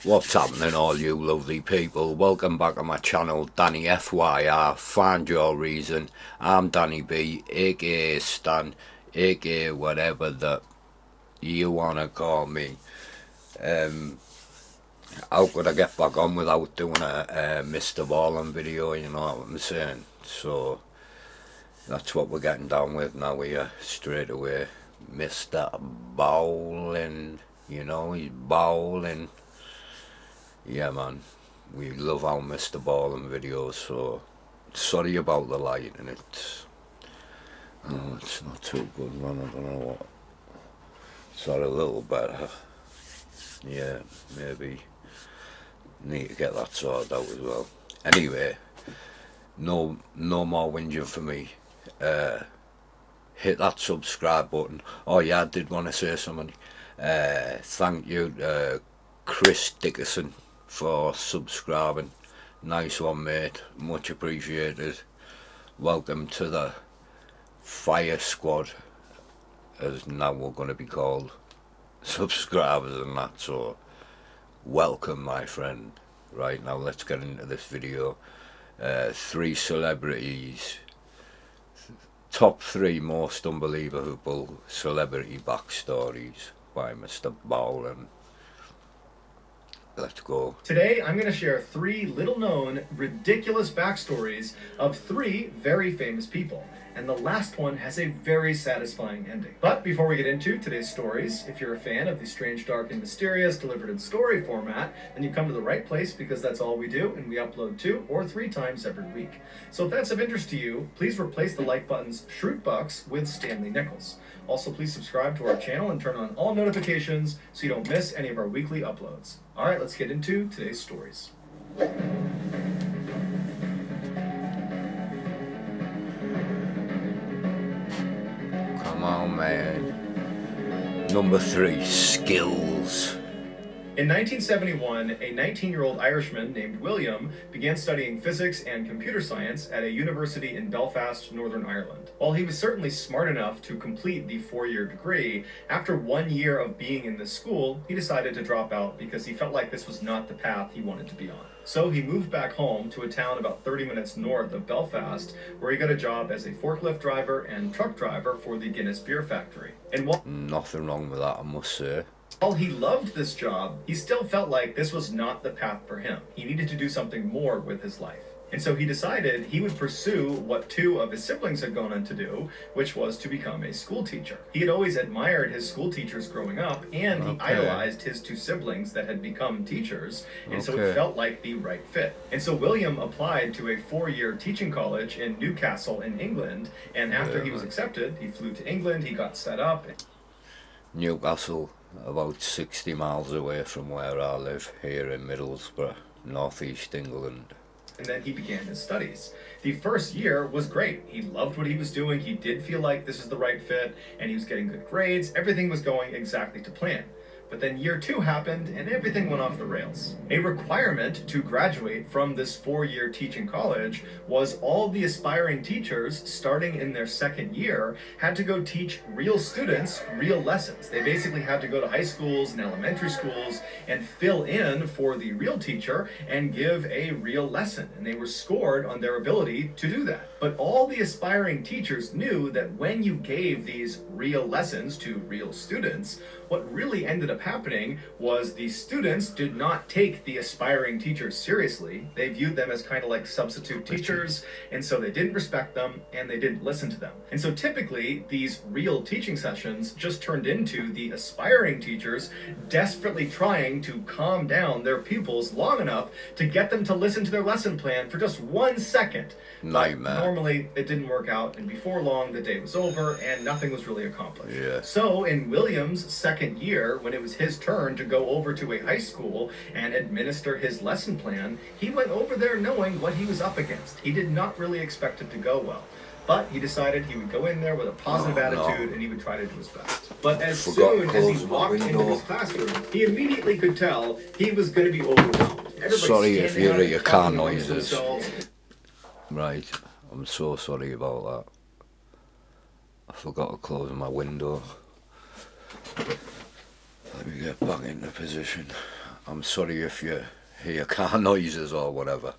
What's happening, all you lovely people? Welcome back to my channel, Danny FYR. Find your reason. I'm Danny B, aka Stan, aka whatever that you wanna call me. How could I get back on without doing a Mr Ballen video? You know what I'm saying? So that's what we're getting down with now. Here straight away, Mr Ballen. You know, he's bowling. Yeah, man, we love our Mr Ballen videos, so sorry about the lighting. It's not too good, man. I don't know what. It's not a little better. Yeah, maybe need to get that sorted out as well. Anyway, no more whinging for me. Hit that subscribe button. Oh yeah, I did want to say something. Thank you, Chris Dickerson, for subscribing. Nice one, mate. Much appreciated. Welcome to the Fire Squad, as now we're going to be called, subscribers and that. So welcome, my friend. Right, now let's get into this video. 3 celebrities, top 3 most unbelievable celebrity backstories by Mr Ballen. Let's go. Today, I'm going to share 3 little-known, ridiculous backstories of 3 very famous people. And the last one has a very satisfying ending. But before we get into today's stories, if you're a fan of the strange, dark, and mysterious delivered in story format, then you've come to the right place, because that's all we do, and we upload 2 or 3 times every week. So if that's of interest to you, please replace the like button's Shroot Bucks with Stanley Nichols. Also, please subscribe to our channel and turn on all notifications so you don't miss any of our weekly uploads. Alright, let's get into today's stories. Come on, man. Number 3, skills. In 1971, a 19-year-old Irishman named William began studying physics and computer science at a university in Belfast, Northern Ireland. While he was certainly smart enough to complete the 4-year degree, after 1 year of being in this school, he decided to drop out because he felt like this was not the path he wanted to be on. So he moved back home to a town about 30 minutes north of Belfast, where he got a job as a forklift driver and truck driver for the Guinness Beer Factory. And Nothing wrong with that, I must say. while he loved this job, he still felt like this was not the path for him. He needed to do something more with his life. And so he decided he would pursue what 2 of his siblings had gone on to do, which was to become a school teacher. He had always admired his school teachers growing up, and he idolized his 2 siblings that had become teachers, and so it felt like the right fit. And so William applied to a 4-year teaching college in Newcastle in England, and after he was accepted, he flew to England, he got set up. Newcastle, about 60 miles away from where I live, here in Middlesbrough, northeast England. And then he began his studies. The first year was great. He loved what he was doing. He did feel like this is the right fit, and he was getting good grades. Everything was going exactly to plan. But then year 2 happened, and everything went off the rails. A requirement to graduate from this 4-year teaching college was all the aspiring teachers, starting in their 2nd year, had to go teach real students real lessons. They basically had to go to high schools and elementary schools and fill in for the real teacher and give a real lesson. And they were scored on their ability to do that. But all the aspiring teachers knew that when you gave these real lessons to real students, what really ended up happening was the students did not take the aspiring teachers seriously. They viewed them as kind of like substitute teachers, and so they didn't respect them and they didn't listen to them. And so typically these real teaching sessions just turned into the aspiring teachers desperately trying to calm down their pupils long enough to get them to listen to their lesson plan for just 1 second. Nightmare. Normally it didn't work out, and before long the day was over and nothing was really accomplished. Yeah. So in William's 2nd year, when it was his turn to go over to a high school and administer his lesson plan, he went over there knowing what he was up against. He did not really expect it to go well. But he decided he would go in there with a positive attitude and he would try to do his best. But as soon as he walked into his classroom, he immediately could tell he was going to be overwhelmed. Everybody's Sorry if you hear your car noises. themselves. Right, I'm so sorry about that. I forgot to close my window. Let me get back into position. I'm sorry if you hear car noises or whatever.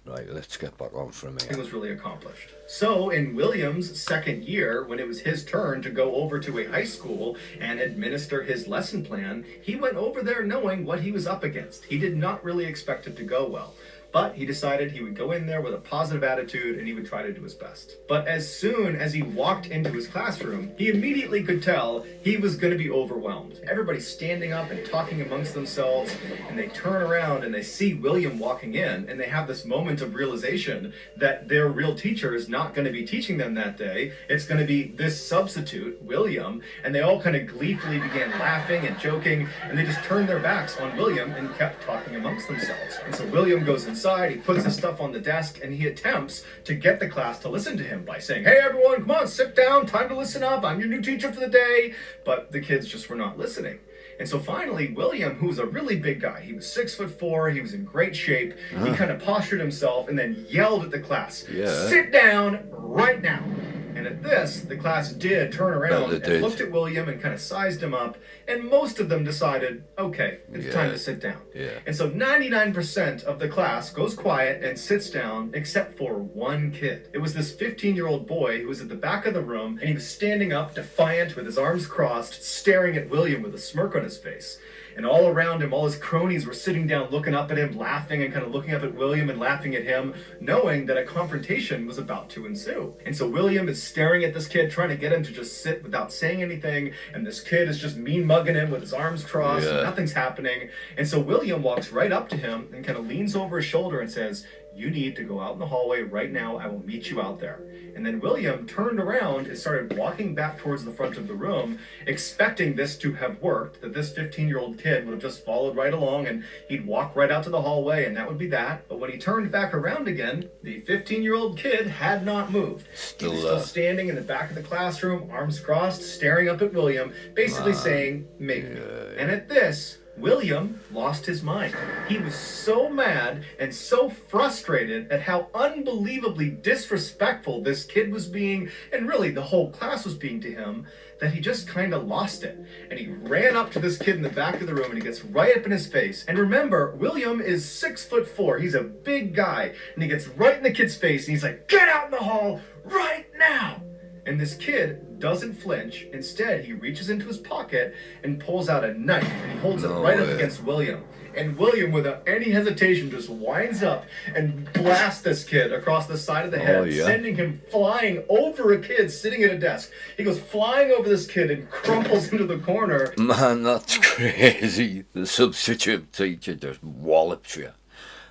Right, let's get back on from It here. was really accomplished. So, in William's second year, when it was his turn to go over to a high school and administer his lesson plan, he went over there knowing what he was up against. He did not really expect it to go well. But he decided he would go in there with a positive attitude and he would try to do his best. But as soon as he walked into his classroom, he immediately could tell he was going to be overwhelmed. Everybody's standing up and talking amongst themselves, and they turn around and they see William walking in, and they have this moment of realization that their real teacher is not going to be teaching them that day. It's going to be this substitute, William, and they all kind of gleefully began laughing and joking, and they just turned their backs on William and kept talking amongst themselves. And so William goes inside, he puts his stuff on the desk, and he attempts to get the class to listen to him by saying, "Hey everyone, come on, sit down, time to listen up, I'm your new teacher for the day." But the kids just were not listening. And so finally, William, who was a really big guy, he was 6'4", he was in great shape, he kind of postured himself and then yelled at the class, "Sit down right now." And at this, the class did turn around and looked at William and kind of sized him up, and most of them decided, okay, it's time to sit down. And so 99% of the class goes quiet and sits down, except for one kid. It was this 15-year-old boy who was at the back of the room, and he was standing up, defiant, with his arms crossed, staring at William with a smirk on his face. And all around him, all his cronies were sitting down, looking up at him, laughing, and kind of looking up at William and laughing at him, knowing that a confrontation was about to ensue. And so William is staring at this kid, trying to get him to just sit without saying anything, and this kid is just mean mugging him with his arms crossed, and nothing's happening. And so William walks right up to him and kind of leans over his shoulder and says, "You need to go out in the hallway right now. I will meet you out there." And then William turned around and started walking back towards the front of the room, expecting this to have worked, that this 15-year-old kid would have just followed right along and he'd walk right out to the hallway and that would be that. But when he turned back around again, the 15-year-old kid had not moved. He was still standing in the back of the classroom, arms crossed, staring up at William, basically saying, "Make me." And at this, William lost his mind. He was so mad and so frustrated at how unbelievably disrespectful this kid was being, and really the whole class was being to him, that he just kind of lost it. And he ran up to this kid in the back of the room and he gets right up in his face. And remember, William is 6'4". He's a big guy. And he gets right in the kid's face and he's like, "Get out in the hall right now!" And this kid doesn't flinch. Instead, he reaches into his pocket and pulls out a knife, and he holds it right up against William. And William, without any hesitation, just winds up and blasts this kid across the side of the head, sending him flying over a kid sitting at a desk. He goes flying over this kid and crumples into the corner. Man, that's crazy. The substitute teacher just wallops you.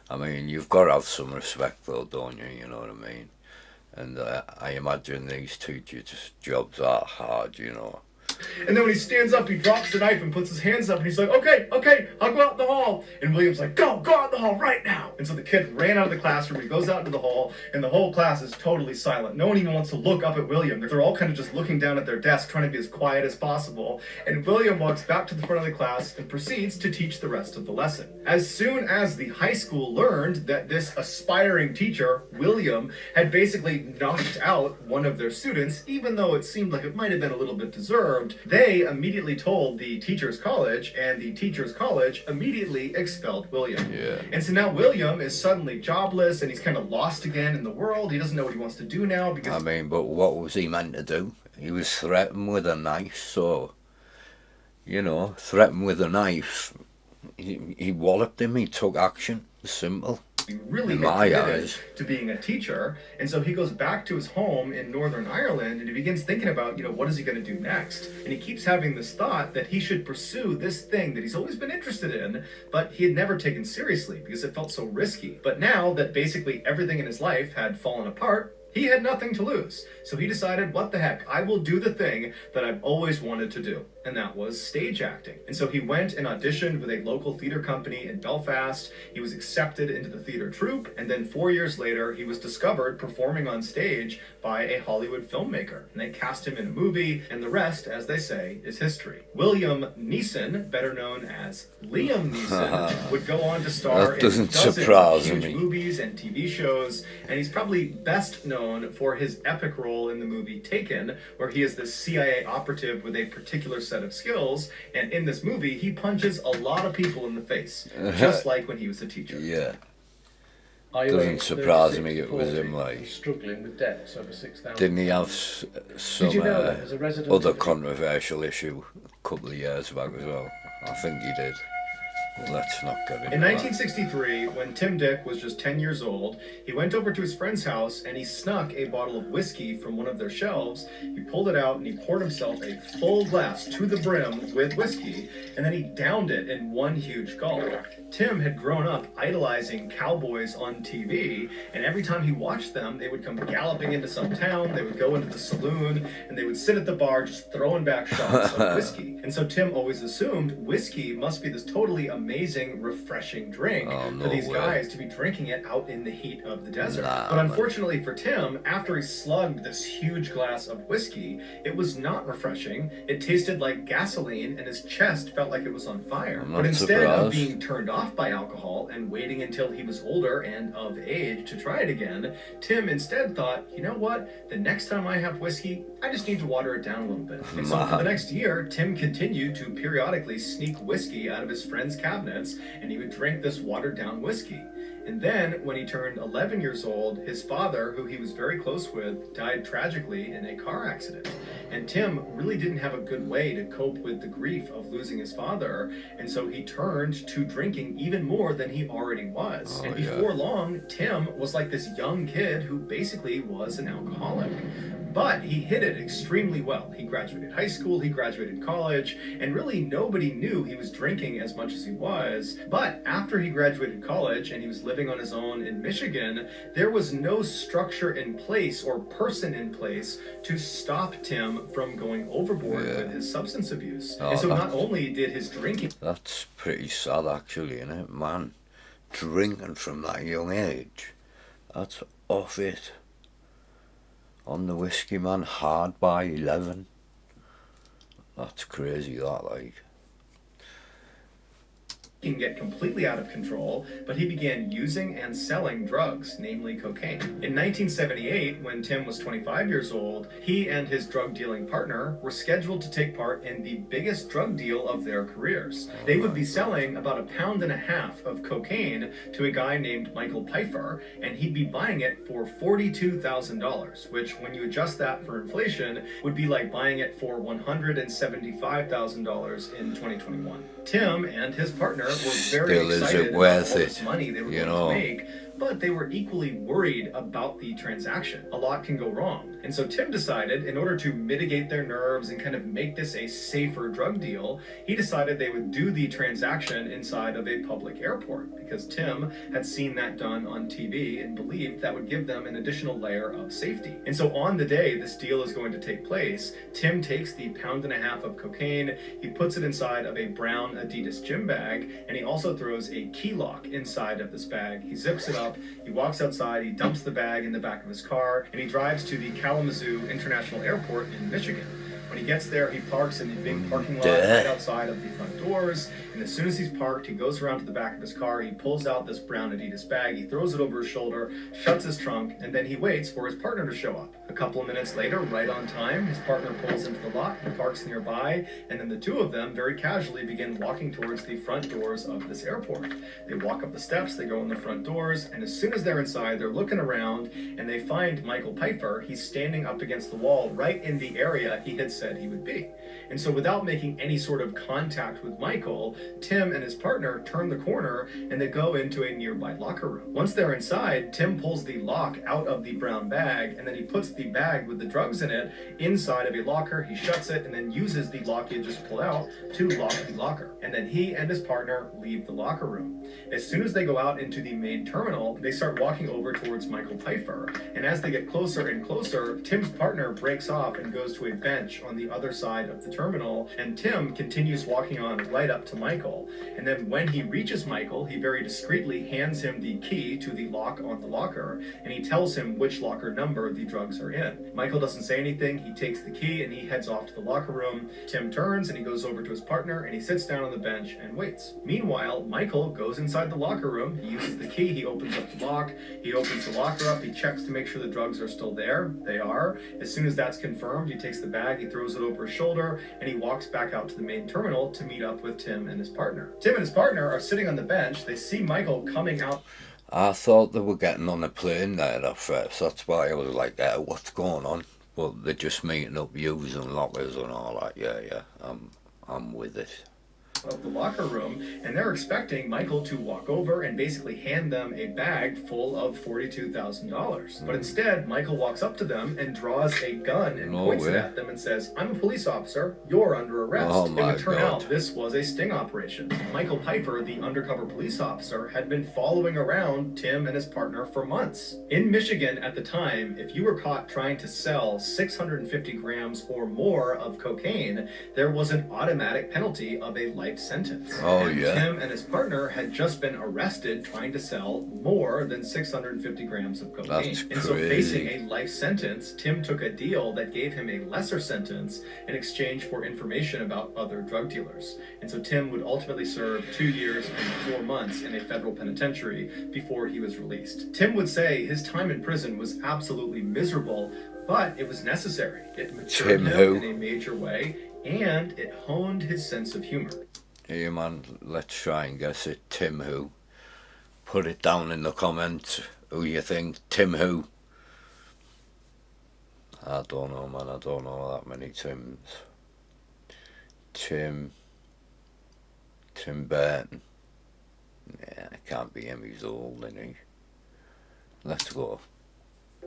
I mean, you've got to have some respect though, don't you? You know what I mean? And I imagine these teachers' jobs are hard, you know. And then when he stands up, he drops the knife and puts his hands up, and he's like, okay, I'll go out in the hall. And William's like, go out in the hall right now. And so the kid ran out of the classroom, he goes out into the hall, and the whole class is totally silent. No one even wants to look up at William. They're all kind of just looking down at their desk, trying to be as quiet as possible. And William walks back to the front of the class and proceeds to teach the rest of the lesson. As soon as the high school learned that this aspiring teacher, William, had basically knocked out one of their students, even though it seemed like it might have been a little bit deserved, they immediately told the teacher's college, and the teacher's college immediately expelled William. And so now William is suddenly jobless, and he's kind of lost again in the world. He doesn't know what he wants to do now because... I mean, but what was he meant to do? He was threatened with a knife, so, you know, threatened with a knife. He walloped him, he took action. Simple. He really committed to being a teacher, and so he goes back to his home in Northern Ireland and he begins thinking about, what is he going to do next? And he keeps having this thought that he should pursue this thing that he's always been interested in, but he had never taken seriously because it felt so risky. But now that basically everything in his life had fallen apart, he had nothing to lose. So he decided, what the heck, I will do the thing that I've always wanted to do. And that was stage acting. And so he went and auditioned with a local theater company in Belfast. He was accepted into the theater troupe. And then 4 years later, he was discovered performing on stage by a Hollywood filmmaker. And they cast him in a movie. And the rest, as they say, is history. William Neeson, better known as Liam Neeson, would go on to star in dozens of huge movies and TV shows. And he's probably best known for his epic role in the movie Taken, where he is this CIA operative with a particular set set of skills, and in this movie, he punches a lot of people in the face, just like when he was a teacher. Yeah. Are you Doesn't aged surprise 36 me to it was 40 him, like... and struggling with debts over £6,000? Didn't he have some Did you know that as a resident other of the- controversial issue a couple of years back as well? I think he did. Let's not get into In that. 1963, when Tim Dick was just 10 years old, he went over to his friend's house and he snuck a bottle of whiskey from one of their shelves. He pulled it out and he poured himself a full glass to the brim with whiskey, and then he downed it in one huge gulp. Tim had grown up idolizing cowboys on TV, and every time he watched them, they would come galloping into some town, they would go into the saloon, and they would sit at the bar just throwing back shots of whiskey. And so Tim always assumed whiskey must be this totally amazing, refreshing drink no for these way. guys to be drinking it out in the heat of the desert. Nah, but man. unfortunately for Tim, after he slugged this huge glass of whiskey, it was not refreshing. It tasted like gasoline, and his chest felt like it was on fire. I'm But not instead of surprised. being turned off by alcohol and waiting until he was older and of age to try it again, Tim instead thought, you know what? The next time I have whiskey, I just need to water it down a little bit. And so for the next year, Tim continued to periodically sneak whiskey out of his friends' cabinets, and he would drink this watered down whiskey. And then, when he turned 11 years old, his father, who he was very close with, died tragically in a car accident. And Tim really didn't have a good way to cope with the grief of losing his father, and so he turned to drinking even more than he already was. And before long, Tim was like this young kid who basically was an alcoholic. But he hid it extremely well. He graduated high school, he graduated college, and really nobody knew he was drinking as much as he was. But after he graduated college and he was living on his own in Michigan, there was no structure in place or person in place to stop Tim from going overboard with his substance abuse. Oh, and so not only did his drinking... That's pretty sad, actually, isn't it, man? Drinking from that young age. That's off it. On the whiskey, man, hard by 11. That's crazy, that, like. Can get completely out of control, but he began using and selling drugs, namely cocaine. In 1978, when Tim was 25 years old, he and his drug dealing partner were scheduled to take part in the biggest drug deal of their careers. They would be selling about 1.5 pounds of cocaine to a guy named Michael Pfeiffer, and he'd be buying it for $42,000, which, when you adjust that for inflation, would be like buying it for $175,000 in 2021. Tim and his partner were very Still, is excited it about worth all this it? money they were You going know? to make, but they were equally worried about the transaction. A lot can go wrong. And so Tim decided, in order to mitigate their nerves and kind of make this a safer drug deal, he decided they would do the transaction inside of a public airport, because Tim had seen that done on TV and believed that would give them an additional layer of safety. And so on the day this deal is going to take place, Tim takes the 1.5 pounds of cocaine, he puts it inside of a brown Adidas gym bag, and he also throws a key lock inside of this bag. He zips it up, he walks outside, he dumps the bag in the back of his car, and he drives to the Kalamazoo International Airport in Michigan. When he gets there, he parks in the big parking lot right outside of the front doors, and as soon as he's parked, he goes around to the back of his car, he pulls out this brown Adidas bag, he throws it over his shoulder, shuts his trunk, and then he waits for his partner to show up. A couple of minutes later, right on time, his partner pulls into the lot, he parks nearby, and then the two of them very casually begin walking towards the front doors of this airport. They walk up the steps, they go in the front doors, and as soon as they're inside, they're looking around, and they find Michael Pfeiffer. He's standing up against the wall right in the area he had said he would be. And so without making any sort of contact with Michael, Tim and his partner turn the corner and they go into a nearby locker room. Once they're inside, Tim pulls the lock out of the brown bag, and then he puts the bag with the drugs in it inside of a locker. He shuts it and then uses the lock he had just pulled out to lock the locker. And then he and his partner leave the locker room. As soon as they go out into the main terminal, they start walking over towards Michael Pfeiffer. And as they get closer and closer, Tim's partner breaks off and goes to a bench on the other side of the terminal, and Tim continues walking on right up to Michael. And then when he reaches Michael, he very discreetly hands him the key to the lock on the locker, and he tells him which locker number the drugs are in. Michael doesn't say anything. He takes the key and he heads off to the locker room. Tim turns and he goes over to his partner and he sits down on the bench and waits. Meanwhile, Michael goes inside the locker room. He uses the key. He opens up the lock. He opens the locker up. He checks to make sure the drugs are still there. They are. As soon as that's confirmed, he takes the bag, he throws throws it over his shoulder, and he walks back out to the main terminal to meet up with Tim and his partner. Tim and his partner are sitting on the bench. They see Michael coming out. I thought they were getting on a plane there at first. That's why I was like, what's going on? But they're just meeting up, using lockers and all that. Yeah, I'm with it. Of the locker room, and they're expecting Michael to walk over and basically hand them a bag full of $42,000. But instead, Michael walks up to them and draws a gun and points it at them and says, "I'm a police officer, you're under arrest." Oh it my would turn God. out this was a sting operation. Michael Piper, the undercover police officer, had been following around Tim and his partner for months. In Michigan at the time, if you were caught trying to sell 650 grams or more of cocaine, there was an automatic penalty of a life sentence. Oh, and yeah. Tim and his partner had just been arrested trying to sell more than 650 grams of cocaine. That's and so crazy. facing a life sentence, Tim took a deal that gave him a lesser sentence in exchange for information about other drug dealers. And so Tim would ultimately serve 2 years and 4 months in a federal penitentiary before he was released. Tim would say his time in prison was absolutely miserable, but it was necessary. It matured Tim him who? in a major way, and it honed his sense of humor. Hey man, let's try and guess it. Tim who? Put it down in the comments who you think. Tim who? I don't know, man. I don't know that many Tims. Tim Burton. Yeah, it can't be him. He's old, isn't he? Let's go.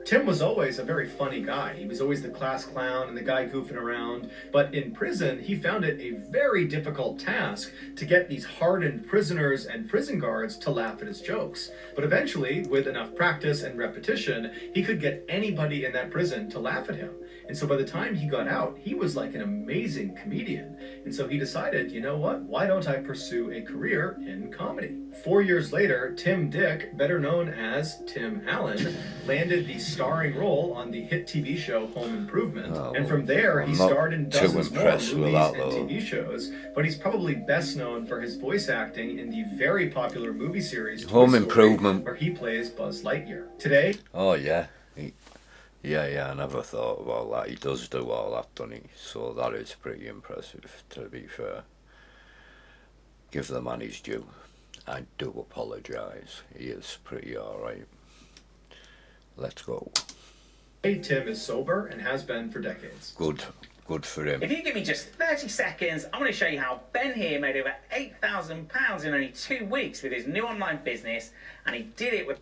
Tim was always a very funny guy. He was always the class clown and the guy goofing around. But in prison, he found it a very difficult task to get these hardened prisoners and prison guards to laugh at his jokes. But eventually, with enough practice and repetition, he could get anybody in that prison to laugh at him. And so by the time he got out, he was like an amazing comedian. And so he decided, you know what? Why don't I pursue a career in comedy? 4 years later, Tim Dick, better known as Tim Allen, landed the starring role on the hit TV show Home Improvement. Oh, and from there, he I'm not starred in too dozens more impressed movies with that, and though. TV shows. But he's probably best known for his voice acting in the very popular movie series Toy Home Story, Improvement. where he plays Buzz Lightyear. Today, Oh yeah. Yeah, I never thought about that. He does do all that, doesn't he? So that is pretty impressive, to be fair. Give the man his due. I do apologise. He is pretty alright. Let's go. Tim is sober and has been for decades. Good for him. If you give me just 30 seconds, I'm going to show you how Ben here made over £8,000 in only 2 weeks with his new online business, and he did it with...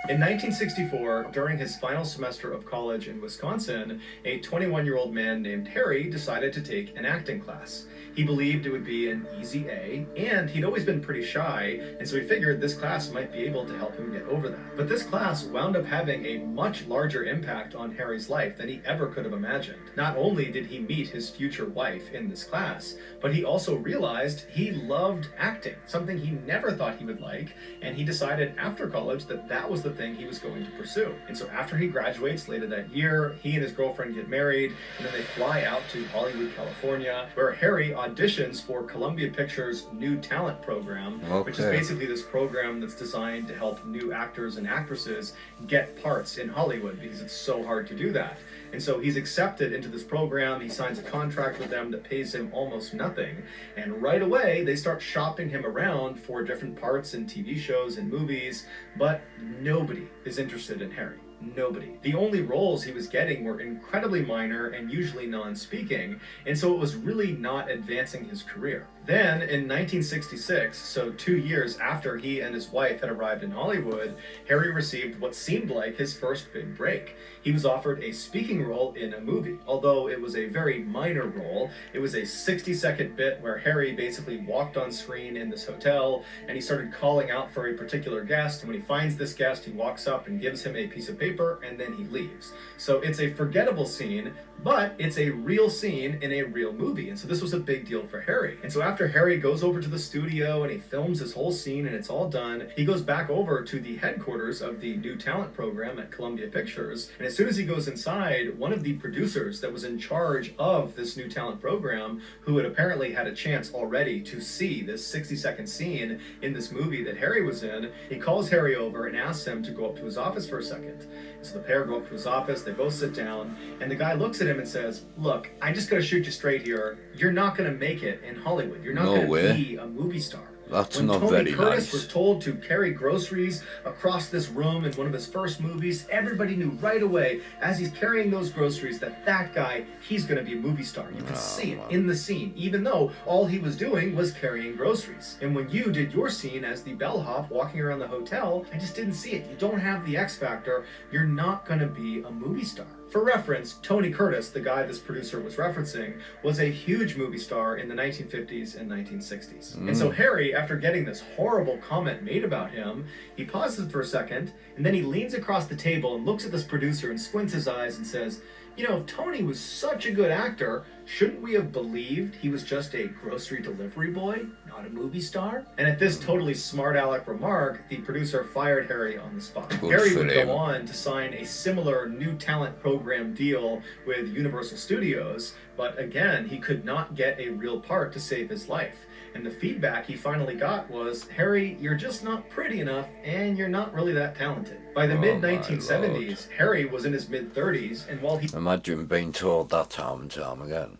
In 1964, during his final semester of college in Wisconsin, a 21-year-old man named Harry decided to take an acting class. He believed it would be an easy A, and he'd always been pretty shy, and so he figured this class might be able to help him get over that. But this class wound up having a much larger impact on Harry's life than he ever could have imagined. Not only did he meet his future wife in this class, but he also realized he loved acting, something he never thought he would like, and he decided after college that that was the thing he was going to pursue. And so after he graduates later that year, he and his girlfriend get married, and then they fly out to Hollywood, California, where Harry auditions for Columbia Pictures' New Talent Program, which is Okay. basically this program that's designed to help new actors and actresses get parts in Hollywood because it's so hard to do that. And so he's accepted into this program. He signs a contract with them that pays him almost nothing. And right away, they start shopping him around for different parts in TV shows and movies, but nobody is interested in Harry. Nobody. The only roles he was getting were incredibly minor and usually non-speaking, and so it was really not advancing his career. Then, in 1966, so 2 years after he and his wife had arrived in Hollywood, Harry received what seemed like his first big break. He was offered a speaking role in a movie. Although it was a very minor role, it was a 60-second bit where Harry basically walked on screen in this hotel, and he started calling out for a particular guest, and when he finds this guest, he walks up and gives him a piece of paper, and then he leaves. So it's a forgettable scene, but it's a real scene in a real movie, and so this was a big deal for Harry. And so after Harry goes over to the studio and he films this whole scene and it's all done, he goes back over to the headquarters of the New Talent Program at Columbia Pictures, and as soon as he goes inside, one of the producers that was in charge of this New Talent Program, who had apparently had a chance already to see this 60-second scene in this movie that Harry was in, he calls Harry over and asks him to go up to his office for a second. So the pair go up to his office, they both sit down, and the guy looks at him and says, look, I just gotta shoot you straight here. You're not gonna make it in Hollywood. You're not gonna be a movie star. That's when not Tony very Curtis nice. was told to carry groceries across this room in one of his first movies, everybody knew right away as he's carrying those groceries that guy, he's going to be a movie star. You could see it in the scene, even though all he was doing was carrying groceries. And when you did your scene as the bellhop walking around the hotel, I just didn't see it. You don't have the X factor. You're not going to be a movie star. For reference, Tony Curtis, the guy this producer was referencing, was a huge movie star in the 1950s and 1960s. And so Harry, after getting this horrible comment made about him, he pauses for a second, and then he leans across the table and looks at this producer and squints his eyes and says, you know, if Tony was such a good actor, shouldn't we have believed he was just a grocery delivery boy, not a movie star? And at this totally smart aleck remark, the producer fired Harry on the spot. Harry would go on to sign a similar new talent program deal with Universal Studios, but again, he could not get a real part to save his life. And the feedback he finally got was, Harry, you're just not pretty enough, and you're not really that talented. By the mid-1970s, Harry was in his mid-30s, and while he... Imagine being told that time and time again.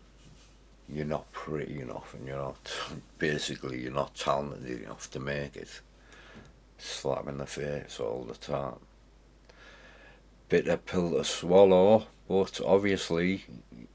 You're not pretty enough, and you're not... Basically, you're not talented enough to make it. Slap in the face all the time. Bitter pill to swallow, but obviously...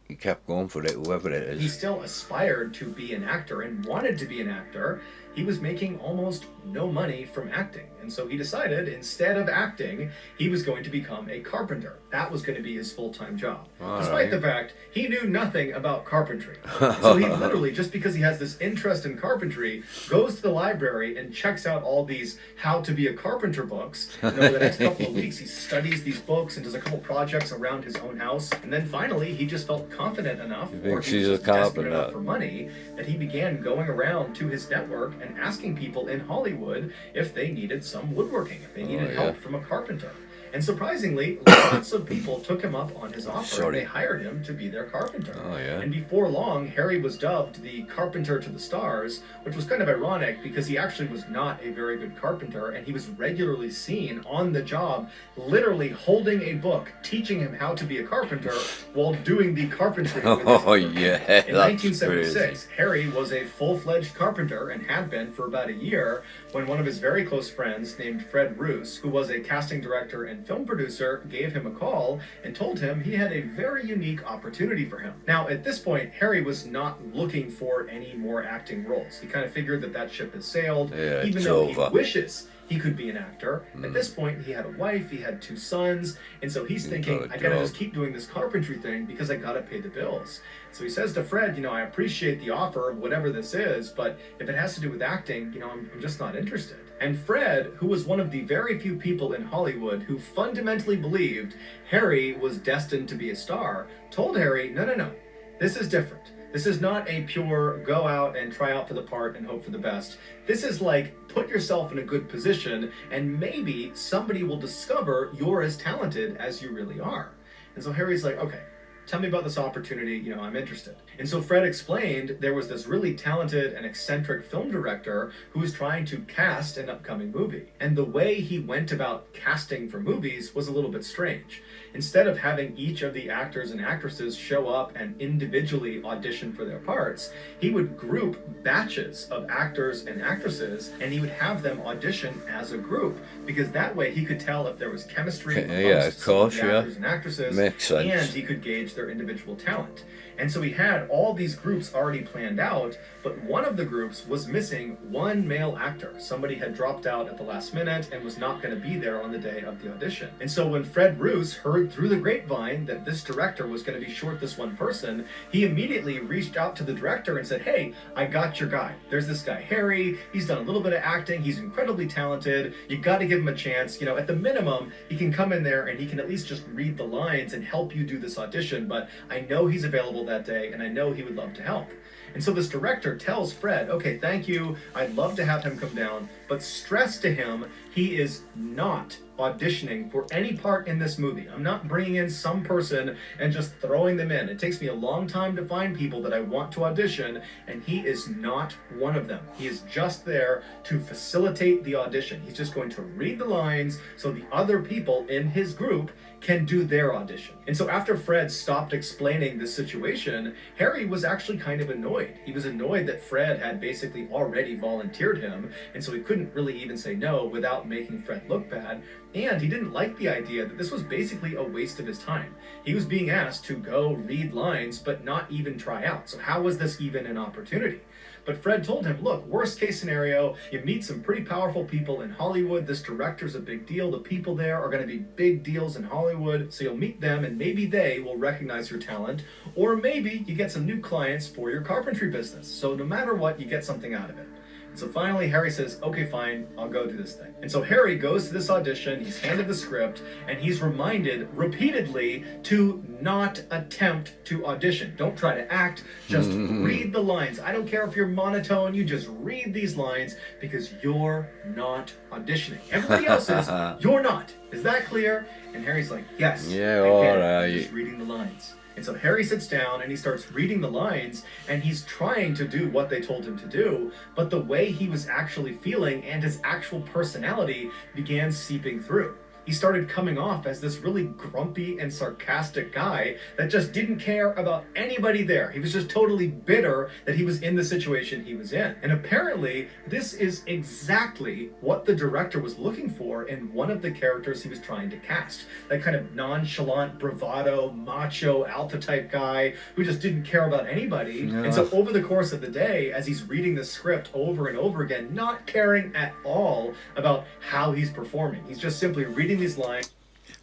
He kept going for it, whoever it is. He still aspired to be an actor and wanted to be an actor. He was making almost no money from acting. And so he decided, instead of acting, he was going to become a carpenter. That was going to be his full-time job. Despite the fact he knew nothing about carpentry. So he literally, just because he has this interest in carpentry, goes to the library and checks out all these how to be a carpenter books. And over the next couple of weeks, he studies these books and does a couple projects around his own house. And then finally, he just felt confident enough, or he was just desperate enough for money, that he began going around to his network and asking people in Hollywood if they needed some woodworking, if they needed help from a carpenter. And surprisingly, lots of people took him up on his offer and they hired him to be their carpenter. And before long, Harry was dubbed the carpenter to the stars, which was kind of ironic because he actually was not a very good carpenter, and he was regularly seen on the job, literally holding a book, teaching him how to be a carpenter while doing the carpentry with his work. In 1976, Harry was a full-fledged carpenter and had been for about a year when one of his very close friends named Fred Roos, who was a casting director and film producer, gave him a call and told him he had a very unique opportunity for him. Now, at this point, Harry was not looking for any more acting roles. He kind of figured that ship had sailed, even though he wishes he could be an actor. At this point, he had a wife, he had 2 sons, and so he's thinking, I gotta just keep doing this carpentry thing because I gotta pay the bills. So he says to Fred, you know, I appreciate the offer of whatever this is, but if it has to do with acting, you know, I'm just not interested. And Fred, who was one of the very few people in Hollywood who fundamentally believed Harry was destined to be a star, told Harry, no, this is different. This is not a pure go out and try out for the part and hope for the best. This is like, put yourself in a good position and maybe somebody will discover you're as talented as you really are. And so Harry's like, okay, tell me about this opportunity, you know, I'm interested. And so Fred explained there was this really talented and eccentric film director who was trying to cast an upcoming movie. And the way he went about casting for movies was a little bit strange. Instead of having each of the actors and actresses show up and individually audition for their parts, he would group batches of actors and actresses, and he would have them audition as a group, because that way he could tell if there was chemistry amongst the actors and actresses, and he could gauge their individual talent. And so he had all these groups already planned out, but one of the groups was missing one male actor. Somebody had dropped out at the last minute and was not going to be there on the day of the audition. And so when Fred Roos heard through the grapevine that this director was going to be short this one person, he immediately reached out to the director and said, hey, I got your guy. There's this guy, Harry. He's done a little bit of acting. He's incredibly talented. You got to give him a chance. You know, at the minimum, he can come in there and he can at least just read the lines and help you do this audition, but I know he's available that day and I know he would love to help. And so this director tells Fred, okay, thank you, I'd love to have him come down, but stress to him he is not auditioning for any part in this movie. I'm not bringing in some person and just throwing them in. It takes me a long time to find people that I want to audition, and he is not one of them. He is just there to facilitate the audition. He's just going to read the lines so the other people in his group can do their audition. And so after Fred stopped explaining the situation, Harry was actually kind of annoyed. He was annoyed that Fred had basically already volunteered him, and so he couldn't really even say no without making Fred look bad. And he didn't like the idea that this was basically a waste of his time. He was being asked to go read lines but not even try out. So how was this even an opportunity? But Fred told him, look, worst case scenario, you meet some pretty powerful people in Hollywood. This director's a big deal. The people there are going to be big deals in Hollywood. So you'll meet them and maybe they will recognize your talent. Or maybe you get some new clients for your carpentry business. So no matter what, you get something out of it. So finally, Harry says, okay, fine, I'll go do this thing. And so Harry goes to this audition, he's handed the script, and he's reminded repeatedly to not attempt to audition. Don't try to act, just read the lines. I don't care if you're monotone, you just read these lines because you're not auditioning. Everybody else is, you're not. Is that clear? And Harry's like, yes. Yeah, all right. I'm just reading the lines. And so Harry sits down and he starts reading the lines, and he's trying to do what they told him to do, but the way he was actually feeling and his actual personality began seeping through. He started coming off as this really grumpy and sarcastic guy that just didn't care about anybody there. He was just totally bitter that he was in the situation he was in. And apparently, this is exactly what the director was looking for in one of the characters he was trying to cast. That kind of nonchalant, bravado, macho, alpha type guy who just didn't care about anybody. Yeah. And so over the course of the day, as he's reading the script over and over again, not caring at all about how he's performing. He's just simply reading these lines.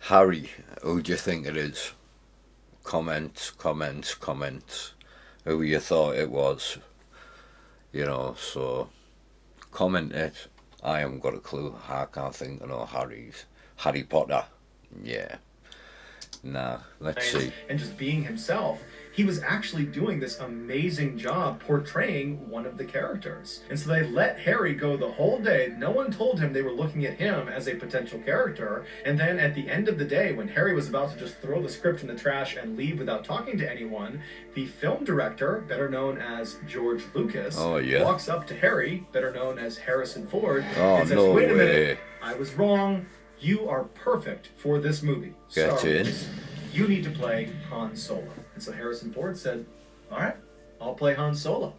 Harry, who do you think it is? Comments. Who you thought it was? You know, so comment it. I haven't got a clue. I can't think of no Harry's. Harry Potter. Yeah. Nah, let's see. And just being himself, he was actually doing this amazing job portraying one of the characters. And so they let Harry go the whole day. No one told him they were looking at him as a potential character. And then at the end of the day, when Harry was about to just throw the script in the trash and leave without talking to anyone, the film director, better known as George Lucas, walks up to Harry, better known as Harrison Ford, and says, wait a minute, I was wrong. You are perfect for this movie. Get in. You need to play Han Solo. And so Harrison Ford said, all right, I'll play Han Solo.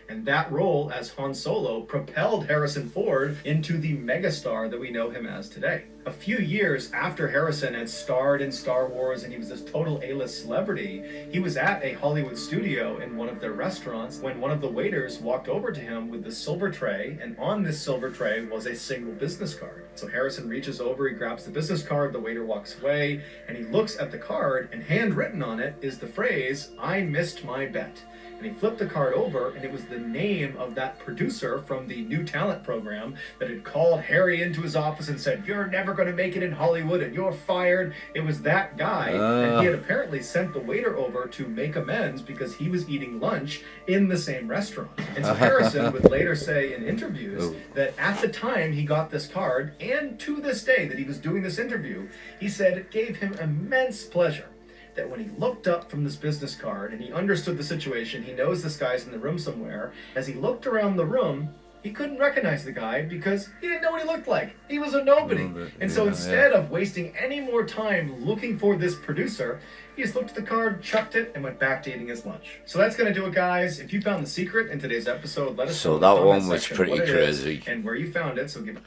And that role as Han Solo propelled Harrison Ford into the megastar that we know him as today. A few years after Harrison had starred in Star Wars and he was this total A-list celebrity, he was at a Hollywood studio in one of their restaurants when one of the waiters walked over to him with the silver tray, and on this silver tray was a single business card. So Harrison reaches over, he grabs the business card, the waiter walks away, and he looks at the card, and handwritten on it is the phrase, "I missed my bet." And he flipped the card over, and it was the name of that producer from the New Talent program that had called Harry into his office and said, "You're never going to make it in Hollywood and you're fired." It was that guy. And he had apparently sent the waiter over to make amends because he was eating lunch in the same restaurant. And so Harrison would later say in interviews that at the time he got this card, and to this day that he was doing this interview, he said it gave him immense pleasure that when he looked up from this business card and he understood the situation, he knows this guy's in the room somewhere, as he looked around the room, he couldn't recognize the guy because he didn't know what he looked like. He was a nobody. And so instead of wasting any more time looking for this producer, he just looked at the card, chucked it, and went back to eating his lunch. So that's going to do it, guys. If you found the secret in today's episode, let us know in the that comment one was section pretty what it is crazy. and where you found it. So give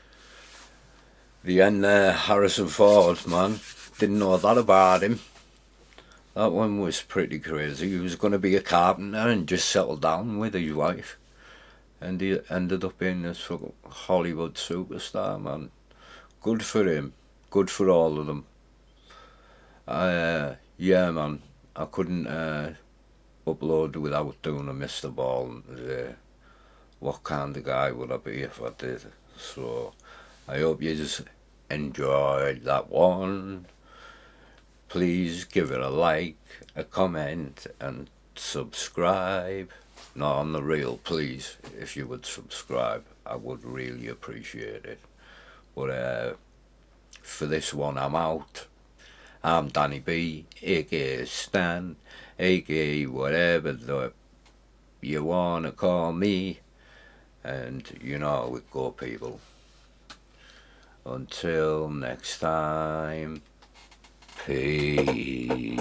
The end there, Harrison Ford, man. Didn't know that about him. That one was pretty crazy. He was going to be a carpenter and just settle down with his wife. And he ended up being this Hollywood superstar, man. Good for him. Good for all of them. Yeah, man. I couldn't upload without doing a Mr Ballen. What kind of guy would I be if I did? So, I hope you just enjoyed that one. Please give it a like, a comment, and subscribe. Not on the real, please. If you would subscribe, I would really appreciate it. But For this one, I'm out. I'm Danny B, aka Stan, aka whatever you wanna call me. And you know how it go, people. Until next time, peace.